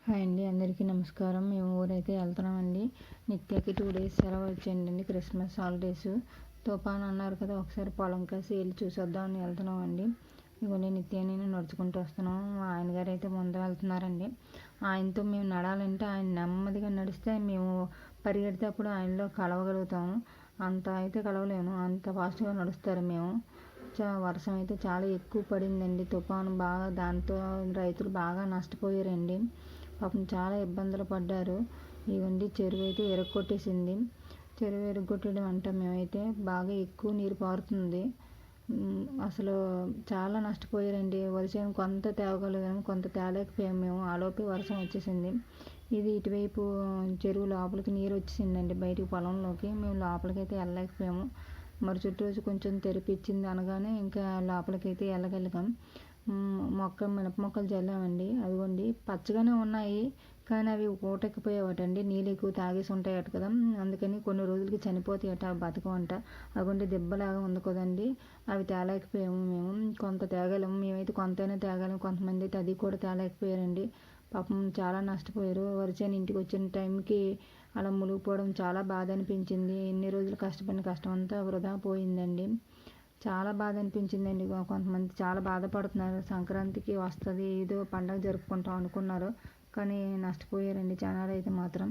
Hi అండి, అందరికీ నమస్కారం. మేము ఊరైతే వెళ్తున్నామండి. నిత్యకి 2 డేస్ సెలవు వచ్చిందండి, క్రిస్మస్ హాలిడేస్. తుఫాన్ అన్నారు కదా, ఒకసారి పొలం కాసి వెళ్ళి చూసొద్దామని వెళ్తున్నామండి. ఇవన్నీ నిత్య నేను నడుచుకుంటూ వస్తున్నాం. మా ఆయన గారు అయితే ముందు వెళ్తున్నారండి. ఆయనతో మేము నడాలంటే ఆయన నెమ్మదిగా నడిస్తే మేము పరిగెడితేప్పుడు ఆయనలో కలవగలుగుతాము. అంత అయితే కలవలేము, అంత ఫాస్ట్గా నడుస్తారు. మేము వర్షం అయితే చాలా ఎక్కువ పడిందండి, తుఫాను బాగా. దాంతో రైతులు బాగా నష్టపోయారండి. పాపం చాలా ఇబ్బందులు పడ్డారు. ఇవ్వండి, చెరువు అయితే ఎరగొట్టేసింది. చెరువు ఎరగొట్టడం అంటే మేమైతే బాగా ఎక్కువ నీరు పారుతుంది. అసలు చాలా నష్టపోయారండి. వర్షం కొంత తేవగలిగాము, కొంత తేలేకపోయాము మేము. ఆలోపే వర్షం వచ్చేసింది. ఇది ఇటువైపు చెరువు లోపలికి నీరు వచ్చేసిందండి, బయటికి పొలంలోకి. మేము లోపలికి అయితే వెళ్ళలేకపోయాము. మరుసటి రోజు కొంచెం తెరిపించింది అనగానే ఇంకా లోపలికైతే వెళ్ళగలిగాం. మినప మొక్కలు చల్లామండి. అదిగోండి పచ్చగానే ఉన్నాయి, కానీ అవి ఊటెక్కిపోయేవటండి. నీళ్ళు ఎక్కువ తాగేసి ఉంటాయట కదా, అందుకని కొన్ని రోజులకి చనిపోతాయట, అవి బతకమంట. అదిగోండి దెబ్బలాగా ఉంది కదండి, అవి తేలేకపోయాము మేము. కొంత తేగలము, మేమైతే కొంతైనా తేగలము. కొంతమంది అయితే అది కూడా తేలేకపోయారండి. పాపం చాలా నష్టపోయారు. వరిచేను ఇంటికి వచ్చిన టైంకి అలా మునిగిపోవడం చాలా బాధ అనిపించింది. ఎన్ని రోజులు కష్టపడిన కష్టం అంతా వృధా పోయిందండి. చాలా బాధ అనిపించిందండి. కొంతమంది చాలా బాధపడుతున్నారు. సంక్రాంతికి వస్తుంది, ఏదో పండగ జరుపుకుంటాం అనుకున్నారు, కానీ నష్టపోయారండి జనాలు అయితే మాత్రం.